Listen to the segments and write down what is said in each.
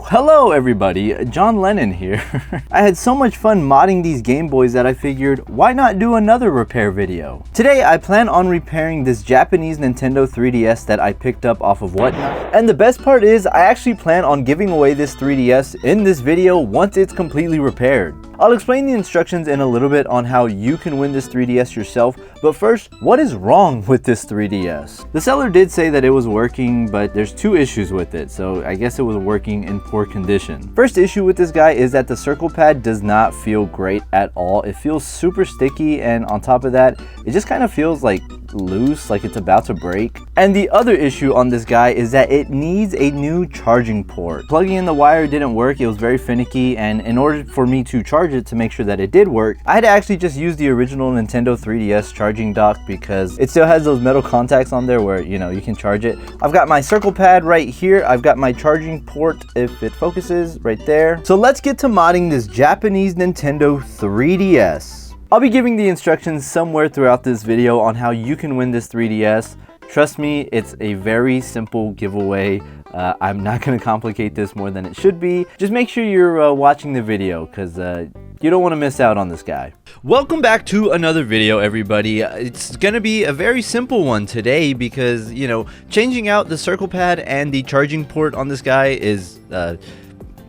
Hello everybody, John Lennon here. I had so much fun modding these Game Boys that I figured, why not do another repair video? Today I plan on repairing this Japanese Nintendo 3DS that I picked up off of Whatnot. And the best part is, I actually plan on giving away this 3DS in this video once it's completely repaired. I'll explain the instructions in a little bit on how you can win this 3DS yourself, but first, what is wrong with this 3DS? The seller did say that it was working, but there's two issues with it, so I guess it was working in poor condition. First issue with this guy is that the circle pad does not feel great at all. It feels super sticky, and on top of that, it just kind of feels like loose, like it's about to break. And the other issue on this guy is that it needs a new charging port. Plugging in the wire didn't work, it was very finicky, and in order for me to charge it to make sure that it did work, I had to actually just use the original Nintendo 3DS charging dock because it still has those metal contacts on there where, you know, you can charge it. I've got my circle pad right here. I've got my charging port, if it focuses, right there. So let's get to modding this Japanese Nintendo 3DS. I'll be giving the instructions somewhere throughout this video on how you can win this 3DS. Trust me, it's a very simple giveaway. I'm not going to complicate this more than it should be. Just make sure you're watching the video because you don't want to miss out on this guy. Welcome back to another video, everybody. It's going to be a very simple one today because, you know, changing out the circle pad and the charging port on this guy is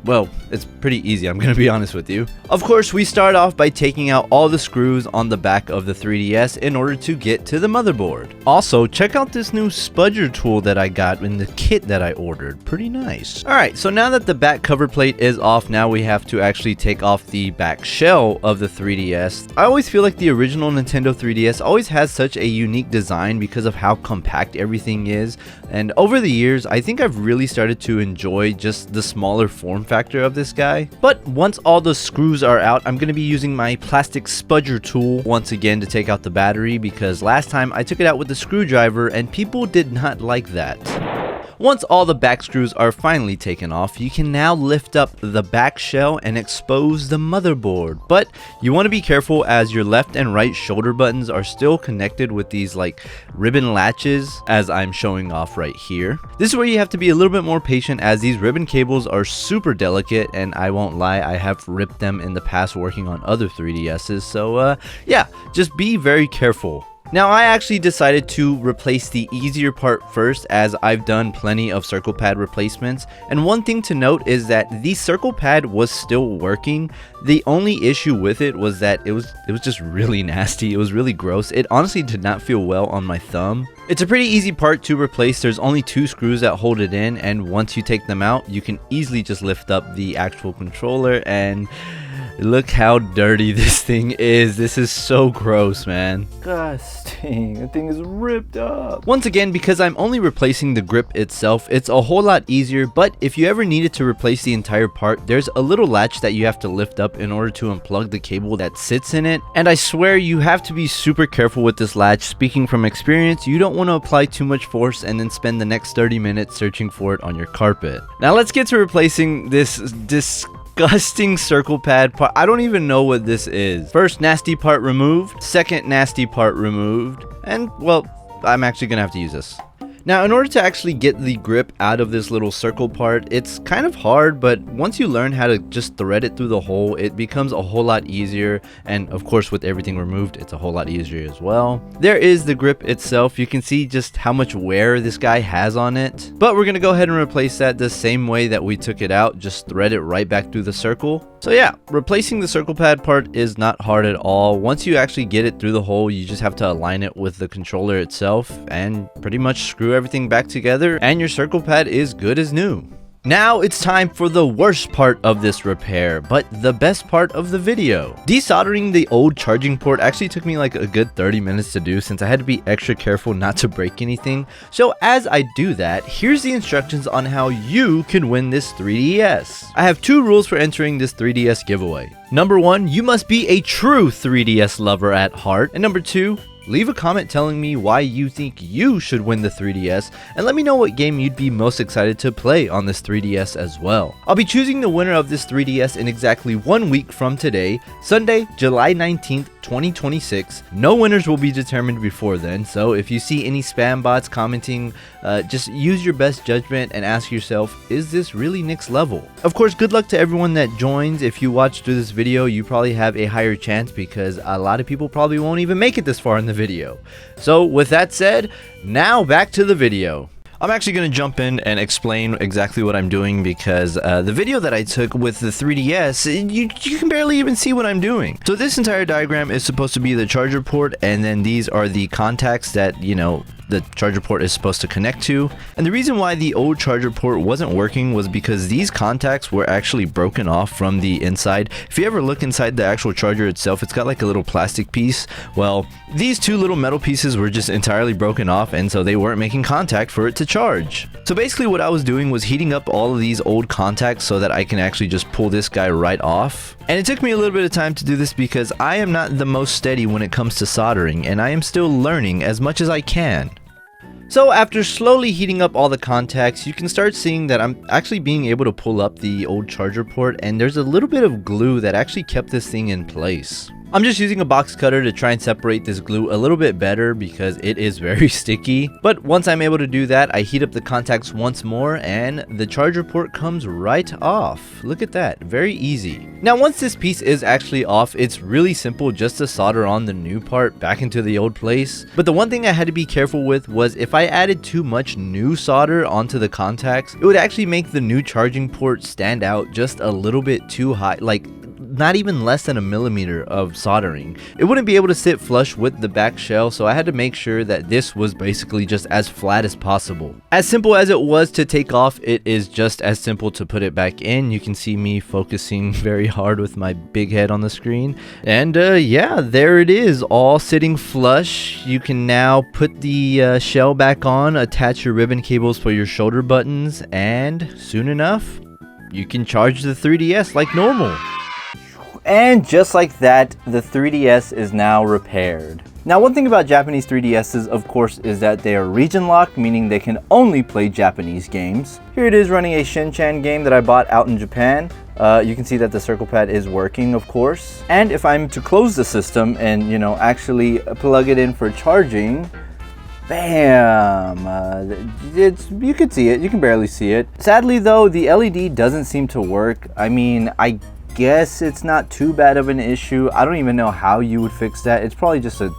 well, it's pretty easy, I'm gonna be honest with you. Of course, we start off by taking out all the screws on the back of the 3DS in order to get to the motherboard. Also, check out this new spudger tool that I got in the kit that I ordered. Pretty nice. Alright, so now that the back cover plate is off, now we have to actually take off the back shell of the 3DS. I always feel like the original Nintendo 3DS always has such a unique design because of how compact everything is. And over the years, I think I've really started to enjoy just the smaller form factor of this guy. But once all the screws are out, I'm going to be using my plastic spudger tool once again to take out the battery because last time I took it out with the screwdriver and people did not like that. Once all the back screws are finally taken off, you can now lift up the back shell and expose the motherboard. But you want to be careful as your left and right shoulder buttons are still connected with these like ribbon latches, as I'm showing off right here. This is where you have to be a little bit more patient as these ribbon cables are super delicate, and I won't lie, I have ripped them in the past working on other 3DSs, so yeah, just be very careful. Now, I actually decided to replace the easier part first as I've done plenty of circle pad replacements, and one thing to note is that the circle pad was still working. The only issue with it was that it was just really nasty. It was really gross. It honestly did not feel well on my thumb. It's a pretty easy part to replace. There's only two screws that hold it in, and once you take them out, you can easily just lift up the actual controller and look how dirty this thing is. This is so gross, man. Disgusting. That thing is ripped up. Once again, because I'm only replacing the grip itself, it's a whole lot easier, but if you ever needed to replace the entire part, there's a little latch that you have to lift up in order to unplug the cable that sits in it, and I swear you have to be super careful with this latch. Speaking from experience, you don't want to apply too much force and then spend the next 30 minutes searching for it on your carpet. Now let's get to replacing this disgusting circle pad part. I don't even know what this is. First nasty part removed, second nasty part removed, and well, I'm actually gonna have to use this. Now, in order to actually get the grip out of this little circle part, it's kind of hard, but once you learn how to just thread it through the hole, it becomes a whole lot easier. And of course, with everything removed, it's a whole lot easier as well. There is the grip itself. You can see just how much wear this guy has on it. But we're going to go ahead and replace that the same way that we took it out. Just thread it right back through the circle. So yeah, replacing the circle pad part is not hard at all. Once you actually get it through the hole, you just have to align it with the controller itself and pretty much screw everything back together, and your circle pad is good as new. Now it's time for the worst part of this repair, but the best part of the video. Desoldering the old charging port actually took me like a good 30 minutes to do since I had to be extra careful not to break anything. So as I do that, here's the instructions on how you can win this 3DS. I have two rules for entering this 3DS giveaway. Number one, you must be a true 3DS lover at heart. And number two, Leave a comment telling me why you think you should win the 3DS, and let me know what game you'd be most excited to play on this 3DS as well. I'll be choosing the winner of this 3DS in exactly 1 week from today, Sunday, July 19th, 2026. No winners will be determined before then, so if you see any spam bots commenting, just use your best judgment and ask yourself, is this really Nick's level? Of course, good luck to everyone that joins. If you watch through this video, you probably have a higher chance because a lot of people probably won't even make it this far in the video. So with that said, now back to the video. I'm actually going to jump in and explain exactly what I'm doing because the video that I took with the 3DS, you can barely even see what I'm doing. So this entire diagram is supposed to be the charger port, and then these are the contacts that, you know, the charger port is supposed to connect to. And the reason why the old charger port wasn't working was because these contacts were actually broken off from the inside. If you ever look inside the actual charger itself, it's got like a little plastic piece. Well, these two little metal pieces were just entirely broken off, and so they weren't making contact for it to charge. So basically what I was doing was heating up all of these old contacts so that I can actually just pull this guy right off. And it took me a little bit of time to do this because I am not the most steady when it comes to soldering, and I am still learning as much as I can. So after slowly heating up all the contacts, you can start seeing that I'm actually being able to pull up the old charger port, and there's a little bit of glue that actually kept this thing in place. I'm just using a box cutter to try and separate this glue a little bit better because it is very sticky. But once I'm able to do that, I heat up the contacts once more and the charger port comes right off. Look at that, very easy. Now once this piece is actually off, it's really simple just to solder on the new part back into the old place. But the one thing I had to be careful with was if I added too much new solder onto the contacts, it would actually make the new charging port stand out just a little bit too high, like not even less than 1 millimeter of soldering. It wouldn't be able to sit flush with the back shell, so I had to make sure that this was basically just as flat as possible. As simple as it was to take off, it is just as simple to put it back in. You can see me focusing very hard with my big head on the screen. And yeah, there it is, all sitting flush. You can now put the shell back on, attach your ribbon cables for your shoulder buttons, and soon enough, you can charge the 3DS like normal. And just like that, the 3DS is now repaired. Now one thing about Japanese 3DSs, of course, is that they are region locked, meaning they can only play Japanese games. Here it is running a Shin-chan game that I bought out in Japan. You can see that the circle pad is working, of course. And if I'm to close the system and, you know, actually plug it in for charging, bam! You can see it, you can barely see it. Sadly though, the LED doesn't seem to work. I mean, I guess it's not too bad of an issue. I don't even know how you would fix that. It's probably just a,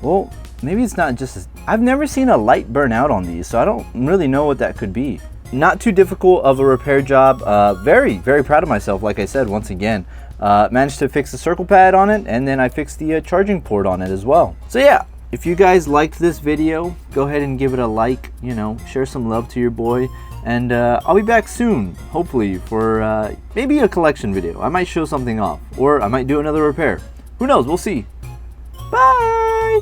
well, maybe it's not just I've never seen a light burn out on these, so I don't really know what that could be. Not too difficult of a repair job. Very proud of myself. Like I said, once again, managed to fix the circle pad on it, and then I fixed the charging port on it as well. So yeah, if you guys liked this video, go ahead and give it a like, you know, share some love to your boy. And I'll be back soon, hopefully, for maybe a collection video. I might show something off, or I might do another repair. Who knows? We'll see. Bye!